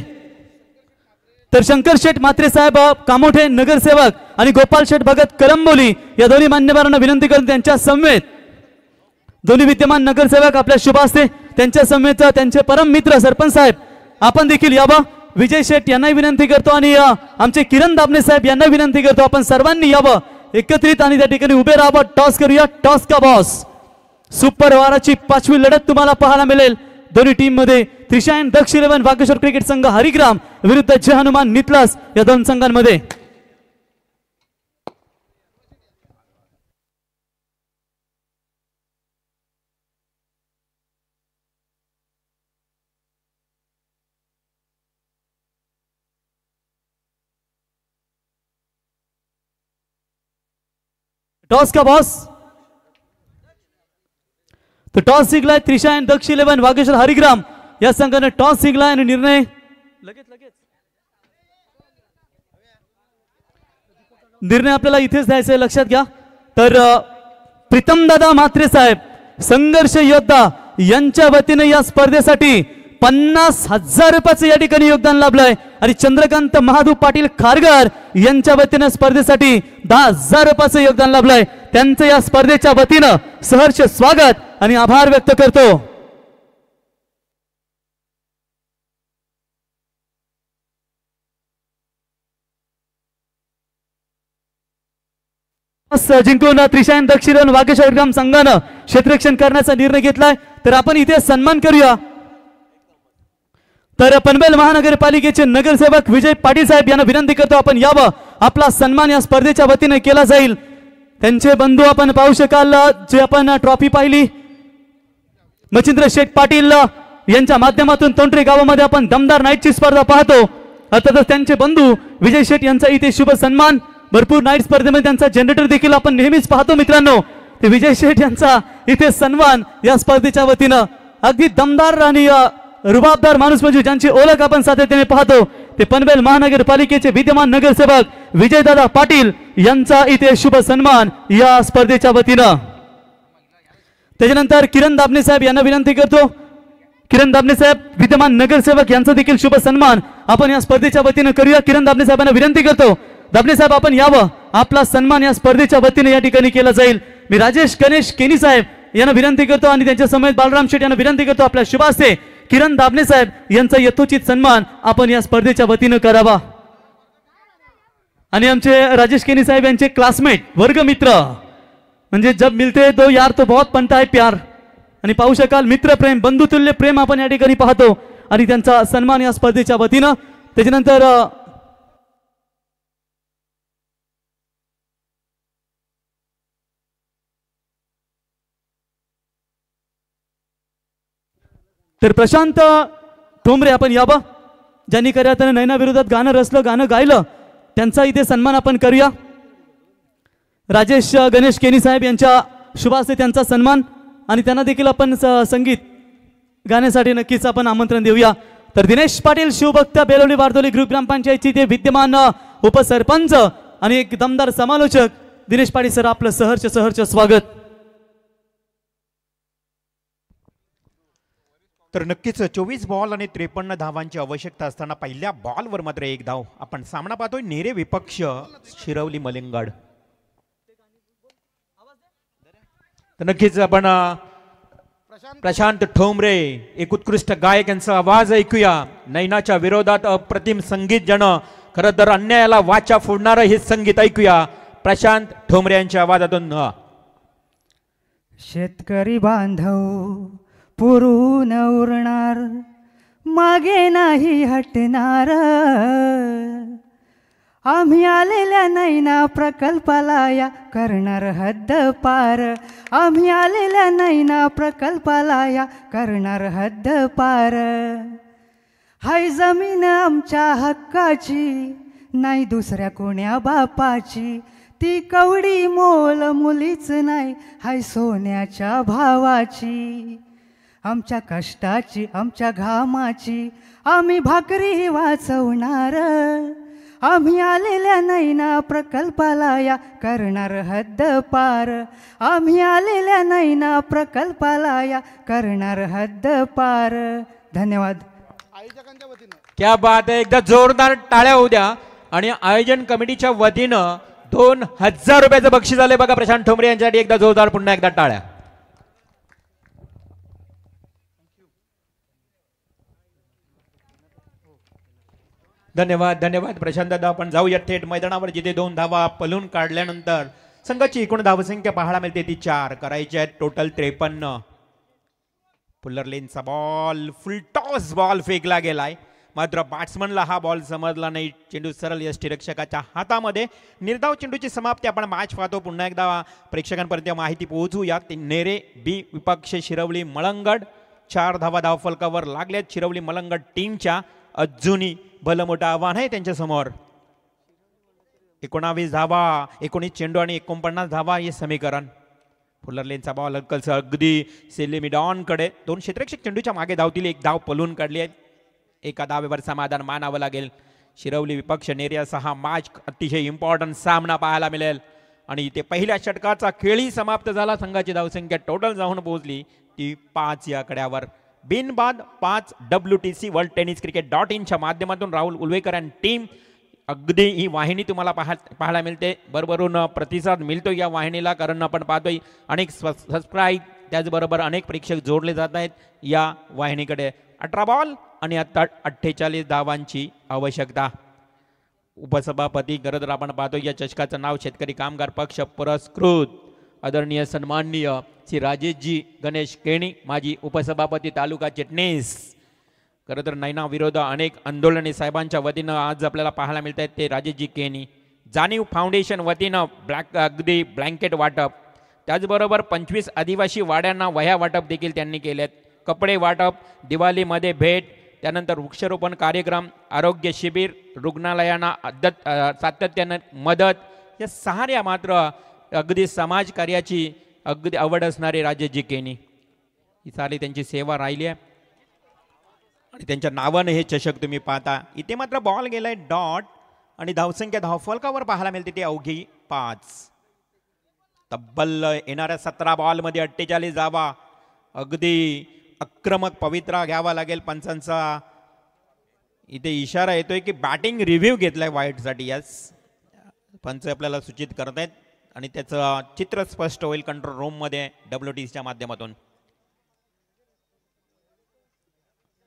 Speaker 2: तर शंकर शेठ म्हात्रे साहेब कामोठे नगरसेवक आणि गोपाल शेठ भगत करंबोली या दोन्ही मान्यवरांना विनंती करून त्यांच्या समवेत दोन्ही विद्यमान नगरसेवक आपल्या शुभ हस्ते त्यांच्या समवेत त्यांचे परम मित्र सरपंच साहेब आपण देखील यावं. विजय शेठ यांनाही विनंती करतो आणि आमचे किरण दाबणे साहेब यांना विनंती करतो आपण सर्वांनी यावं एकत्रित आणि त्या ठिकाणी उभे राहावं. टॉस करूया. टॉस का बॉस. सुपर वाराची 5वी लढत तुम्हाला पाहायला मिळेल दोन्ही टीम मध्ये. त्रिशायन दक्ष 11 वाकेश्वर क्रिकेट संघ हरिग्राम विरुद्ध जय हनुमान नितलास या दोन संघांमध्ये. टॉस का बॉस. तो टॉस जिंकलाय त्रिशायन दक्ष 11 वागेश्वर हरिग्राम या संघाने टॉस जिंकलाय आणि निर्णय आपल्याला इथेच द्यायचा आहे लक्षात घ्या. तर प्रीतमदादा म्हात्रे साहेब संघर्ष योद्धा यांच्या वतीने या स्पर्धेसाठी 50,000 रुपयाचं या ठिकाणी योगदान लाभलंय आणि चंद्रकांत महादू पाटील खारघर यांच्या वतीने स्पर्धेसाठी 10,000 रुपयाचं योगदान लाभलंय. त्यांचं या स्पर्धेच्या वतीनं सहर्ष स्वागत आणि आभार व्यक्त करतो. जिंकून त्रिशायन दक्षिण वाकेश्वर ग्राम संघानं क्षेत्ररक्षण करण्याचा निर्णय घेतलाय. तर आपण इथे सन्मान करूया. तर पनवेल महानगरपालिकेचे नगरसेवक विजय पाटील साहेब यांना विनंती करतो आपण यावं. आपला सन्मान या स्पर्धेच्या वतीने केला जाईल. त्यांचे बंधू आपण पाहू शकाल जे आपण ट्रॉफी पाहिली मच्छिंद्र शेठ पाटील यांच्या माध्यमातून तोंडरे गावामध्ये आपण दमदार नाईटची स्पर्धा पाहतो. अर्थातच त्यांचे बंधू विजय शेठ यांचा इथे शुभ सन्मान. भरपूर नाईट स्पर्धेमध्ये त्यांचा जनरेटर देखील आपण नेहमीच पाहतो मित्रांनो. ते विजय शेठ यांचा इथे सन्मान या स्पर्धेच्या वतीनं. अगदी दमदार आणि रुबाबदार माणूस म्हणजे ज्यांची ओळख आपण सातत्याने पाहतो ते पनवेल महानगरपालिकेचे विद्यमान नगरसेवक विजयदादा पाटील यांचा इथे शुभ सन्मान या स्पर्धेच्या वतीनं. त्याच्यानंतर किरण दाबणे साहेब यांना विनंती करतो. किरण दाबणे साहेब विद्यमान नगरसेवक यांचा देखील शुभ सन्मान आपण या स्पर्धेच्या वतीनं करूया. किरण दाबणे साहेबांना विनंती करतो. दाबणे साहेब आपण यावं. आपला सन्मान या स्पर्धेच्या वतीने या ठिकाणी केला जाईल. मी राजेश गणेश केनी साहेब यांना विनंती करतो आणि त्यांच्या समेत बालराम शेठ यांना विनंती करतो आपल्या शुभ हस्ते किरण दाबणे साहेब यांचा यथोचित सन्मान आपण या स्पर्धेच्या वतीनं करावा. आणि आमचे राजेश केनी साहेब यांचे क्लासमेट वर्गमित्र म्हणजे जब मिलते तो यार तो बहुत बनता है प्यार. आणि पाहू शकाल मित्रप्रेम बंधुतुल्य प्रेम आपण या ठिकाणी पाहतो आणि त्यांचा सन्मान या स्पर्धेच्या वतीनं. त्याच्यानंतर तर प्रशांत ठोंबरे आपण यावं. ज्यांनी खऱ्या नैना विरोधात गाणं रचलं गाणं गायलं त्यांचा इथे सन्मान आपण करूया. राजेश गणेश केनी साहेब यांच्या शुभ हस्ते त्यांचा सन्मान आणि त्यांना देखील आपण संगीत गाण्यासाठी नक्कीच आपण आमंत्रण देऊया. तर दिनेश पाटील शिवभक्त बेलोली वारदोली ग्रुप ग्रामपंचायतची ते विद्यमान उपसरपंच आणि एक दमदार समालोचक दिनेश पाटील सर आपलं सहर्ष स्वागत.
Speaker 3: तर नक्कीच 24 बॉल आणि 53 धावांची आवश्यकता असताना पहिल्या बॉलवर मात्र 1 धाव. आपण सामना पाहतोय नेरे विपक्ष शिरवली मलिंगाड. तर नक्कीच आपण प्रशांत ठोंबरे एक उत्कृष्ट गायक यांचा आवाज ऐकूया. नैनाच्या विरोधात अप्रतिम संगीत ज्यानं खरं तर अन्यायाला वाचा फोडणारं हे संगीत ऐकूया प्रशांत ठोंबरे यांच्या आवाजातून.
Speaker 4: शेतकरी बांधव पुरून उरणार मागे नाही हटणार. आम्ही आलेल्या नैना प्रकल्पाला या करणार हद्द पार. आम्ही आलेल्या नैना प्रकल्पाला या करणार हद्द पार. हाय जमीन आमच्या हक्काची नाही दुसऱ्या कोण्या बापाची. ती कवडी मोल मुलीच नाही हाय सोन्याच्या भावाची. आमच्या कष्टाची आमच्या घामाची आम्ही भाकरी वाचवणार. आम्ही आलेल्या नैना प्रकल्पाला या करणार हद्द पार. आम्ही आलेल्या नैना प्रकल्पाला या करणार हद्द पार. धन्यवाद.
Speaker 3: क्या बात आहे, एकदा जोरदार टाळ्या होऊ द्या. आणि आयोजन कमिटीच्या वतीनं 2000 रुपयाचं बक्षीस आले बघा प्रशांत ठोंबरे यांच्यासाठी. एकदा जोरदार पुन्हा एकदा टाळ्या. धन्यवाद धन्यवाद प्रशांत दादा. आपण जाऊया थेट मैदानावर, जिथे 2 धावा पलून काढल्यानंतर संघाची एकूण धावसंख्या पाहायला मिळते ती 4 करायची आहे. टोटल 53. पुल्लर लेनचा बॉल फुल टॉस बॉल फेकला गेलाय, मात्र बॅट्समनला हा बॉल समजला नाही. चेंडू सरळ यष्टीरक्षकाच्या हातामध्ये. निर्धाव चेंडूची समाप्ती. आपण मॅच पाहतो पुन्हा एकदा प्रेक्षकांपर्यंत माहिती पोहोचूया. ते नेरे बी विपक्ष शिरवली मलंगड. 4 धावा धावफलकावर लागल्यात शिरवली मलंगड टीमच्या. अजूनही भलं मोठं आव्हान आहे त्यांच्या समोर. 19 धावा, 19 चेंडू आणि 49 धावा हे समीकरण. फुलर लेनचा बॉल हलकलसा अगदी सेलेमिडॉन कडे. 2 क्षेत्ररक्षक चेंडूच्या मागे धावतील. 1 धाव पलून काढली आहे. एका धावेवर समाधान मानावं लागेल. शिरवली विपक्ष नेरियाचा हा मॅच अतिशय इम्पॉर्टंट सामना पाहायला मिळेल. आणि इथे पहिल्या षटकाचा खेळही समाप्त झाला. संघाची धावसंख्या टोटल जाऊन पोहोचली ती 5 या कड्यावर. बिनबाद 5. WTC वर्ल्ड टेनिस क्रिकेट.in च्या माध्यमातून राहुल उलवेकर आणि टीम. अगदी ही वाहिनी तुम्हाला पाहायला मिळते. भरभरून प्रतिसाद मिळतो या वाहिनीला, कारण आपण पाहतोय अनेक सबस्क्राईब, त्याचबरोबर अनेक प्रेक्षक जोडले जात आहेत या वाहिनीकडे. 18 बॉल आणि आता 48 धावांची आवश्यकता. उपसभापती गरज आपण पाहतो या चषकाचं नाव शेतकरी कामगार पक्ष पुरस्कृत आदरणीय सन्माननीय श्री राजेशजी गणेश केणी, माजी उपसभापती तालुका चिटणीस. खरं तर नैना विरोध अनेक आंदोलने साहेबांच्या वतीनं आज आपल्याला पाहायला मिळत आहेत. ते राजेशजी केणी. जाणीव फाउंडेशन वतीनं अगदी ब्लँकेट वाटप, त्याचबरोबर 25 आदिवासी वाड्यांना वह्या वाटप देखील त्यांनी केलेत. कपडे वाटप, दिवाळीमध्ये भेट, त्यानंतर वृक्षारोपण कार्यक्रम, आरोग्य शिबिर, रुग्णालयांना सातत्यानं मदत, या साऱ्या मात्र अगदी समाजकार्याची अगदी आवड असणारे राजेशजी केणी. ही सारी त्यांची सेवा राहिली आहे आणि त्यांच्या नावाने हे चषक तुम्ही पाहता. इथे मात्र बॉल गेलाय डॉट आणि धावसंख्या धावफलकावर पाहायला मिळते ती अवघी 5. तब्बल येणाऱ्या 17 बॉलमध्ये 48 धावा. अगदी आक्रमक पवित्रा घ्यावा लागेल पंचांचा. इथे इशारा येतोय की बॅटिंग रिव्ह्यू घेतलाय वाईटसाठी. यास पंच आपल्याला सूचित करत आहेत आणि त्याचं चित्र स्पष्ट होईल कंट्रोल रूममध्ये WTCच्या माध्यमातून.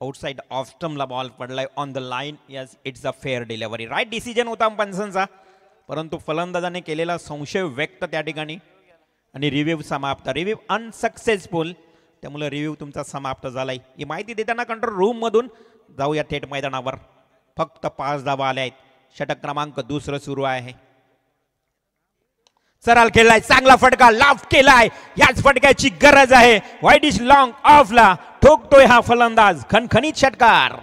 Speaker 3: आउटसाइड ऑफ स्टंपला बॉल पडलाय on the line. Yes, it's a fair delivery. Right decision होता पंचांचा, परंतु फलंदाजाने केलेला संशय व्यक्त त्या ठिकाणी आणि रिव्ह्यू समाप्त. रिव्ह्यू अनसक्सेसफुल, त्यामुळे रिव्ह्यू तुमचा समाप्त झालाय. ही माहिती देताना कंट्रोल रूम मधून जाऊया थेट मैदानावर. फक्त 5 धावा आल्या आहेत. षटक क्रमांक 2 सुरू आहे. सरळ खेळलाय, चांगला फटका लाफ केलाय. याच फटक्याची गरज आहे. वाईट इज लॉंग ऑफला ठोकतोय हा फलंदाज. खणखणीत षटकार.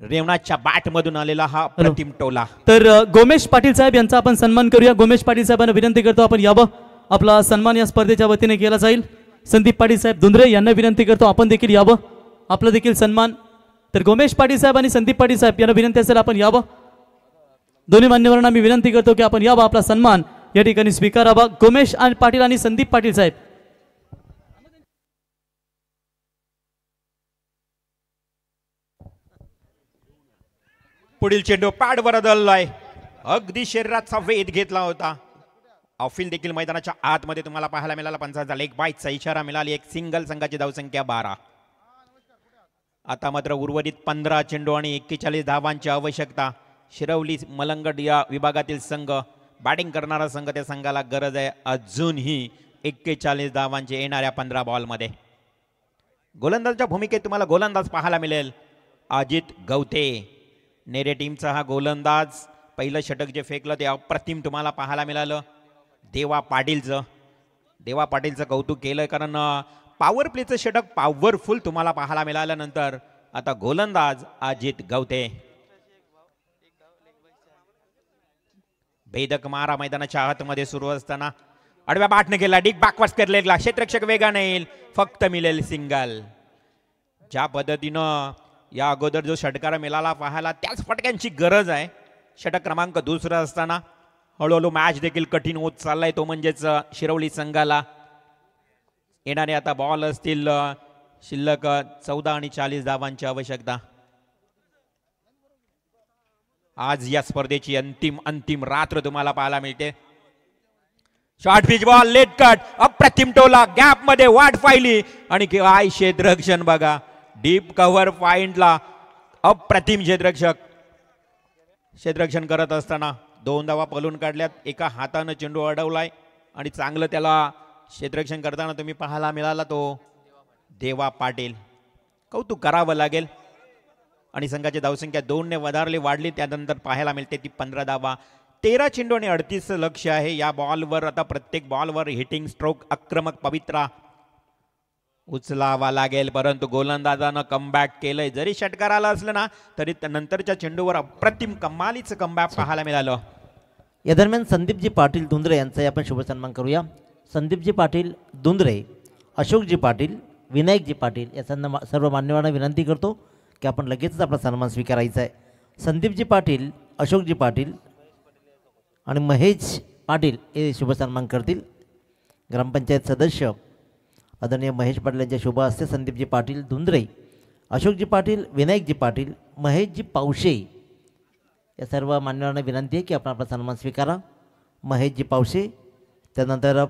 Speaker 3: रेवणाच्या बॅट मधून आलेला हा प्रतिम टोला.
Speaker 2: तर गोमेश पाटील साहेब यांचा आपण सन्मान करूया. गोमेश पाटील साहेबांना विनंती करतो आपण यावं. आपला सन्मान या स्पर्धेच्या वतीने केला जाईल. संदीप पाटील साहेब धुंद्रे यांना विनंती करतो आपण देखील यावं. आपला देखील सन्मान. तर गोमेश पाटील साहेब आणि संदीप पाटील साहेब यांना विनंती असेल आपण यावं. दोन्ही मान्यवरांना मी विनंती करतो की आपण यावं, आपला सन्मान या ठिकाणी स्वीकारावा. गोमेश आणि पाटील आणि संदीप पाटील साहेब.
Speaker 3: पुढील चेंडू पॅडवर धरलाय. अगदी शरीराचा वेध घेतला होता. ऑफिल देखील मैदानाच्या आतमध्ये तुम्हाला पाहायला मिळाला. पंचांचा लेग बाईटचा इशारा मिळाली. एक सिंगल. संघाची धावसंख्या 12. आता मात्र उर्वरित 15 चेंडू आणि 41 धावांची आवश्यकता. शिरवली मलंगड या विभागातील संघ, बॅटिंग करणारा संघ, त्या संघाला गरज आहे अजूनही 41 धावांची येणाऱ्या 15 बॉलमध्ये. गोलंदाजच्या भूमिकेत तुम्हाला गोलंदाज पाहायला मिळेल अजित गवते. नेरे टीमचा हा गोलंदाज. पहिलं षटक जे फेकलं ते अप्रतिम तुम्हाला पाहायला मिळालं. देवा पाटीलचं कौतुक केलं, कारण पॉवर प्लेचं षटक पॉवरफुल तुम्हाला पाहायला मिळाल्यानंतर आता गोलंदाज अजित गवते. भेदक मारा मैदानाच्या आतमध्ये सुरू असताना आडव्या बॅटने गेला. डीप बॅकवर्ड केलेला. क्षेत्ररक्षक वेगाने येईल. फक्त मिळेल सिंगल. ज्या पद्धतीनं या अगोदर जो षटकार मिळाला पाहायला, त्याच फटक्यांची गरज आहे. षटक क्रमांक 2 असताना हळूहळू मॅच देखील कठीण होत चाललाय. तो म्हणजेच शिरवली संघाला. येणारे आता बॉल असतील शिल्लक 14 आणि 40 धावांची आवश्यकता. आज या स्पर्धेची अंतिम रात्र तुम्हाला पाहायला मिळते. Short pitch ball, late cut, अप्रतिम टोला, गॅप मध्ये वाट पाहिली आणि काय क्षेत्ररक्षण बघा. डीप कव्हर पॉइंटला अप्रतिम क्षेत्ररक्षण करत असताना 2 धावा पलून काढल्यात. एका हातानं चेंडू अडवलाय आणि चांगलं त्याला क्षेत्ररक्षण करताना तुम्ही पाहायला मिळाला तो देवा पाटील. कौतुक करावं लागेल. आणि संघाची धावसंख्या 2 ने वाढली. त्यानंतर पाहायला मिळते ती 15 धावा. 13 चेंडू आणि 38 लक्ष आहे या बॉलवर. आता प्रत्येक बॉलवर हिटिंग स्ट्रोक आक्रमक पवित्रा उचलावा लागेल. परंतु गोलंदाजानं कमबॅक केलंय. जरी षटकार आला असलं ना तरी नंतरच्या चेंडूवर अप्रतिम कमालीचं कमबॅक पाहायला मिळालं.
Speaker 5: या दरम्यान संदीपजी पाटील दुंद्रे यांचाही आपण शुभ सन्मान करूया. संदीपजी पाटील दुंद्रे, अशोकजी पाटील, विनायकजी पाटील या सर्व मान्यवरांना विनंती करतो की आपण लगेचच आपला सन्मान स्वीकारायचा आहे. संदीपजी पाटील, अशोकजी पाटील आणि महेश पाटील हे शुभ सन्मान करतील. ग्रामपंचायत सदस्य आदरणीय महेश पाटील यांच्या शुभ हस्ते संदीपजी पाटील दुंद्रे, अशोकजी पाटील, विनायकजी पाटील, महेशजी पावशे या सर्व मान्यवरांना विनंती आहे की आपण आपला सन्मान स्वीकारा. महेशजी पावशे, त्यानंतर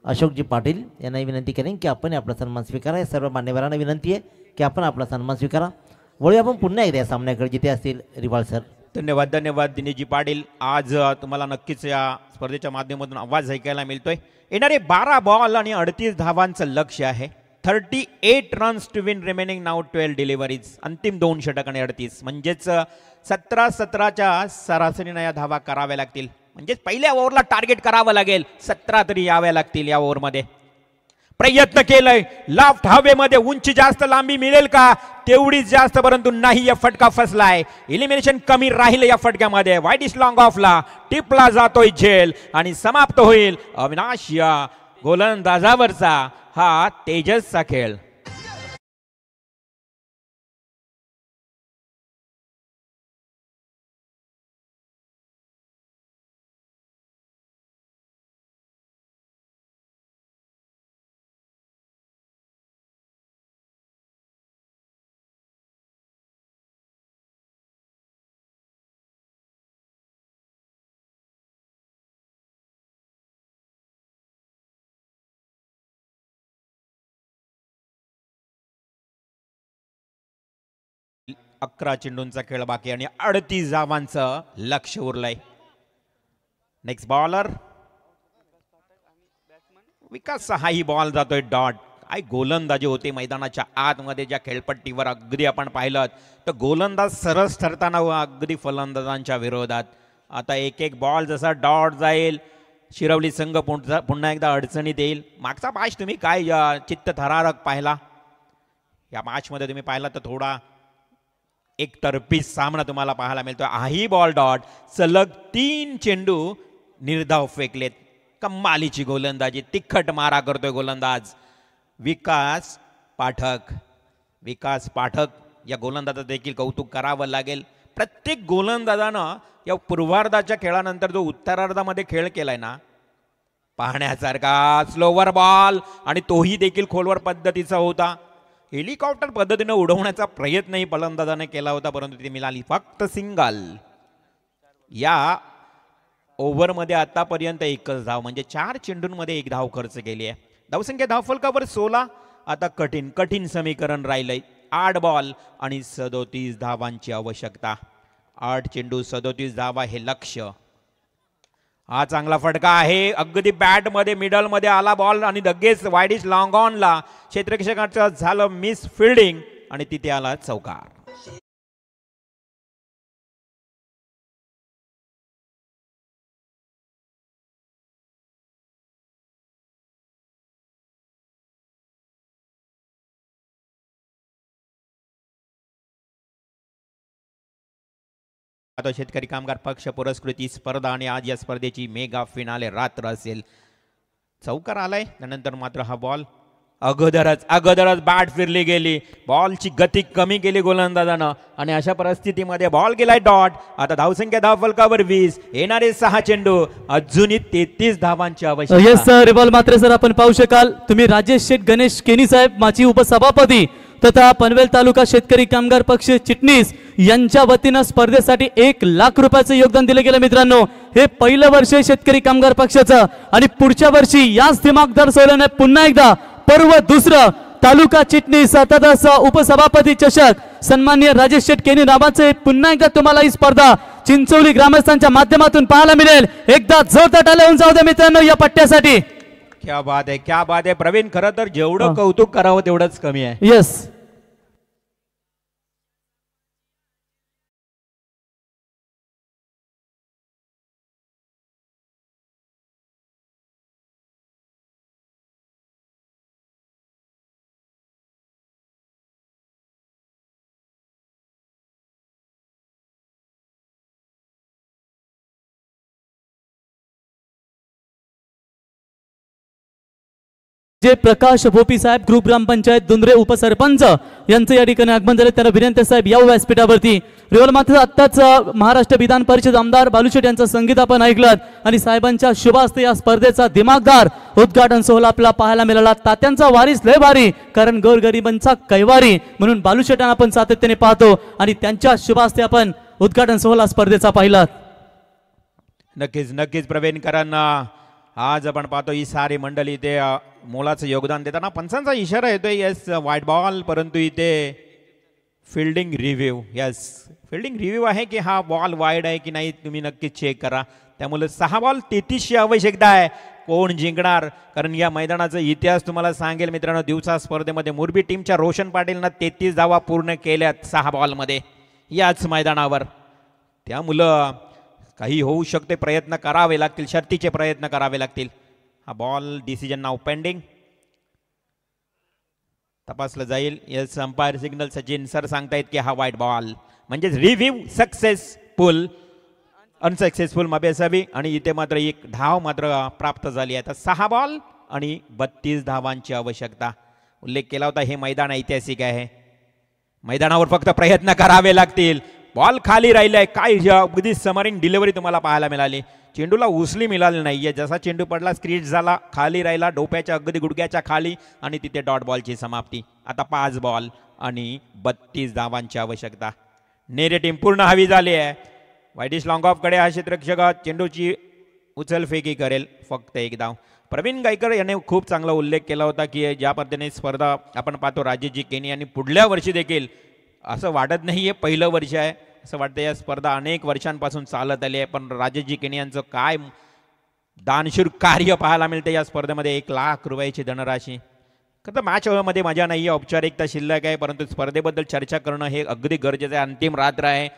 Speaker 5: अशोकजी पाटील यांनाही विनंती करेन की आपण आपला सन्मान स्वीकारा. या सर्व मान्यवरांना विनंती आहे की आपण आपला सन्मान स्वीकारा. वळूया आपण पुन्हा एकदा या सामन्याकडे जिथे असतील रिवाल सर.
Speaker 3: धन्यवाद दिनेशजी पाटील. आज तुम्हाला नक्कीच या स्पर्धेच्या माध्यमातून आवाज ऐकायला मिळतोय. येणारे 12 बॉल आणि 38 धावांचं लक्ष आहे. 38 runs to win, remaining now 12 deliveries. अंतिम 2 षटक आणि 38 म्हणजेच 17-17च्या सरासरीनं या धावा कराव्या लागतील. म्हणजेच पहिल्या ओव्हरला टार्गेट करावं लागेल. 17 तरी याव्या लागतील या ओव्हरमध्ये. प्रयत्न केलाय लाफ्ट हवेमध्ये. उंची जास्त, लांबी मिळेल का तेवढीच जास्त, परंतु नाही. या फटका फसलाय. इलिमिनेशन कमी राहिलं या फटक्यामध्ये. वाईडिश लॉंग ऑफला टिपला जातोय झेल आणि समाप्त होईल अविनाश या गोलंदाजावरचा हा तेजसचा खेळ. अकरा चेंडूंचा खेळ बाकी आणि 38 धावांचं लक्ष उरलंय. नेक्स्ट बॉलर विकास. हाही बॉल जातोय डॉट. काय गोलंदाजी होते मैदानाच्या आतमध्ये. ज्या खेळपट्टीवर अगदी आपण पाहिलं तर गोलंदाज सरस ठरताना अगदी फलंदाजांच्या विरोधात. आता एक बॉल जसा डॉट जाईल शिरवली संघ पुन्हा एकदा अडचणीत येईल. मागचा मॅच तुम्ही काय चित्तथरारक पाहिला. या मॅचमध्ये तुम्ही पाहिला तर थोडा एकतर्फी सामना तुम्हाला पाहायला मिळतो. हाही बॉल डॉट. सलग 3 चेंडू निर्धाव फेकलेत. कमालीची गोलंदाजी. तिखट मारा करतोय गोलंदाज विकास पाठक. या गोलंदाजाचं देखील कौतुक करावं लागेल. प्रत्येक गोलंदाजानं या पूर्वार्धाच्या खेळानंतर जो उत्तरार्धामध्ये खेळ केलाय ना पाहण्यासारखा. स्लोवर बॉल आणि तोही देखील खोलवर पद्धतीचा होता. हेलिकॉप्टर पद्धतीने उडवण्याचा प्रयत्नही फलंदाजाने केला होता, परंतु ती मिळाली फक्त सिंगल. या ओव्हरमध्ये आतापर्यंत 1च धाव, म्हणजे 4 चेंडूंमध्ये 1 धाव खर्च केली आहे. धावसंख्या धावफलकावर 16. आता कठीण समीकरण राहिलंय. 8 बॉल आणि 37 धावांची आवश्यकता. 8 चेंडू 37 धावा हे लक्ष. हा चांगला फटका आहे. अगदी बॅट मध्ये मिडल मध्ये आला बॉल आणि लगेच वाईडिश लॉंग ऑनला क्षेत्ररक्षकाचं झालं मिस फिल्डिंग आणि तिथे आला चौकार. आता शेतकरी कामगार पक्ष पुरस्कृती स्पर्धा आणि आज या स्पर्धेची मेगा फिनाले रात्र असेल. चौकार आलाय त्यानंतर मात्र हा बॉल अगोदरच बॅट फिरली गेली, बॉलची गती कमी केली गोलंदाजानं आणि अशा परिस्थितीमध्ये बॉल गेलाय डॉट. आता धावसंख्या धावफलकावर 20, येणारे 6 चेंडू, अजूनही 33 धावांची आवश्यकता.
Speaker 2: येस सर, रिबॉल मात्र सर आपण पाहू शकाल. तुम्ही राजेश शेठ गणेश केनी साहेब माजी उपसभापती तथा पनवेल तालुका शेतकरी कामगार पक्ष चिटणीस यांच्या वतीनं स्पर्धेसाठी 1 लाख रुपयाचं योगदान दिलं गेलं. मित्रांनो, हे पहिलं वर्ष आहे शेतकरी कामगार पक्षाचं आणि पुढच्या वर्षी याच दिमागदार सोयल्याने पुन्हा एकदा पर्व दुसरं तालुका चिटणीस तथा उपसभापती चषक सन्माननीय राजेश शेठ केनी नावाचे पुन्हा एकदा तुम्हाला ही स्पर्धा चिंचोली ग्रामस्थांच्या माध्यमातून पाहायला मिळेल. एकदा जोरदार टाळ्या होऊन जाऊ द्या मित्रांनो या पट्ट्यासाठी.
Speaker 3: क्या बात आहे प्रवीण. खरं तर जेवढं कौतुक करावं तेवढंच कमी आहे.
Speaker 2: येस, जे प्रकाश भोपी साहेब ग्रुप ग्रामपंचायत दुंद्रे उपसरपंच यांचं या ठिकाणी आगमन झाले. त्यांना विनंती साहेब या व्यासपीठावरती. रिवल मात्र आत्ताच महाराष्ट्र विधान परिषद आमदार बालुशेठ यांचं संगीत आपण ऐकलं आणि साहेबांच्या शुभ हस्ते या स्पर्धेचा दिमागदार उद्घाटन सोहळा आपला पाहायला मिळाला. तात्यांचा वारीस लय भारी, कारण गोरगरिबांचा कैवारी म्हणून बालुशेठांना आपण सातत्याने पाहतो आणि त्यांच्या शुभ हस्ते आपण उद्घाटन सोहळा स्पर्धेचा पाहिला.
Speaker 3: नक्कीच प्रवीणकरांना आज आपण पाहतो ही सारी मंडळी इथे मोलाचं योगदान देताना. पंचांचा इशारा येतोय येस वाईट बॉल, परंतु इथे फिल्डिंग रिव्ह्यू आहे की हा बॉल वाईड आहे की नाही तुम्ही नक्कीच चेक करा. त्यामुळे 6 बॉल 33ची आवश्यकता आहे. कोण जिंकणार, कारण या मैदानाचा इतिहास तुम्हाला सांगेल मित्रांनो. दिवसा स्पर्धेमध्ये मोरबी टीमच्या रोशन पाटीलनं 33 धावा पूर्ण केल्यात 6 बॉलमध्ये याच मैदानावर. त्यामुळं काही होऊ शकते, प्रयत्न करावे लागतील, शर्तीचे प्रयत्न करावे लागतील. हा बॉल डिसिजन नाव पेंडिंग तपासलं जाईल. Yes, umpire signal Sachin sir सांगतायत की हा वाईट बॉल म्हणजे रिव्ह्यू अनसक्सेसफुल माफी असावी आणि इथे मात्र 1 धाव मात्र प्राप्त झाली आहे. आता 6 बॉल आणि 32 धावांची आवश्यकता. उल्लेख केला होता हे मैदान ऐतिहासिक आहे. मैदानावर फक्त प्रयत्न करावे लागतील. बॉल खाली राहिलाय, काय अगदी समरिंग डिलिव्हरी तुम्हाला पाहायला मिळाली. चेंडूला उसली मिळाली नाहीये. जसा चेंडू पडला स्क्रीज झाला, खाली राहिला, डोप्याच्या अगदी गुडघ्याच्या खाली आणि तिथे डॉट बॉलची समाप्ती. आता 5 बॉल आणि 32 धावांची आवश्यकता. नेरे टीम पूर्ण हवी झाली आहे. वाईडिश लॉंग ऑफ कडे हा क्षेत्ररक्षक चेंडूची उचलफेकी करेल. फक्त 1 धाव. प्रवीण गायकर याने खूप चांगला उल्लेख केला होता की ज्या पद्धतीने स्पर्धा आपण पाहतो राजेशजी केनी आणि पुढल्या वर्षी देखील असं वाटत नाही आहे पहिलं वर्ष आहे, असं वाटतं या स्पर्धा अनेक वर्षांपासून चालत आली आहे. पण राजेशजी केनी यांचं काय दानशूर कार्य पाहायला मिळते या स्पर्धेमध्ये. 1 लाख रुपयाची धनराशी. खरं तर मॅचमध्ये मजा नाही आहे, औपचारिकता शिल्लक आहे, परंतु स्पर्धेबद्दल चर्चा करणं हे अगदी गरजेचं आहे. अंतिम रात्र आहे.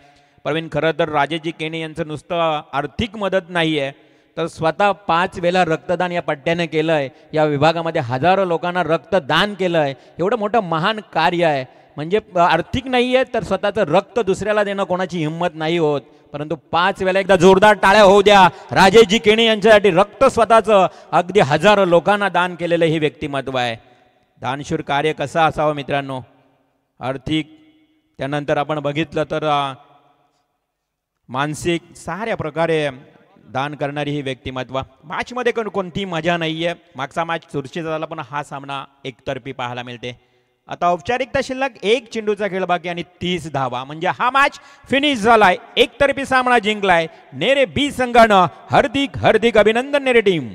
Speaker 3: प्रवीण, खरं तर राजेशजी केनी यांचं नुसतं आर्थिक मदत नाही आहे, तर स्वतः 5 वेळा रक्तदान या पट्ट्याने केलं आहे. या विभागामध्ये हजारो लोकांना रक्तदान केलं आहे. एवढं मोठं महान कार्य आहे. म्हणजे आर्थिक नाही आहे तर स्वतःचं रक्त दुसऱ्याला देणं कोणाची हिंमत नाही होत. परंतु 5 वेळा एकदा जोरदार टाळ्या होऊ द्या राजेशजी केनी यांच्यासाठी. रक्त स्वतःचं अगदी हजारो लोकांना दान केलेलं हे व्यक्तिमत्व आहे. दानशूर कार्य कसं असावं मित्रांनो. आर्थिक, त्यानंतर आपण बघितलं तर मानसिक, साऱ्या प्रकारे दान करणारी ही व्यक्तिमत्व. मॅचमध्ये कोणती मजा नाही आहे. मागचा मॅच चुरशीचा झाला पण हा सामना एकतर्फी पाहायला मिळते. आता औपचारिकता शिल्लक 1 चेंडूचा खेळ बाकी आणि 30 धावा म्हणजे हा मॅच फिनिश झालाय. एकतर्फी सामना जिंकलाय नेरे बी संघानं. हार्दिक अभिनंदन नेरे टीम.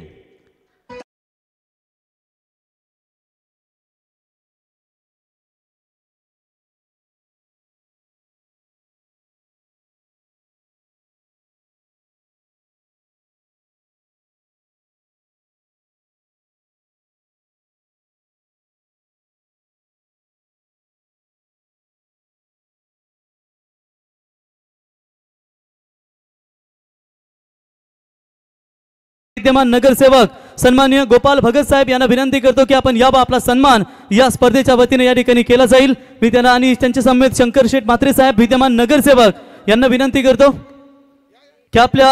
Speaker 2: विद्यमान नगरसेवक सन्माननीय गोपाल भगत साहेब यांना विनंती करतो की आपण यावा आपला सन्मान या स्पर्धेच्या वतीने या ठिकाणी केला जाईल. मी त्यांना आणि त्यांच्या समेत शंकर शेठ म्हात्रे साहेब विद्यमान नगरसेवक यांना विनंती करतो की आपल्या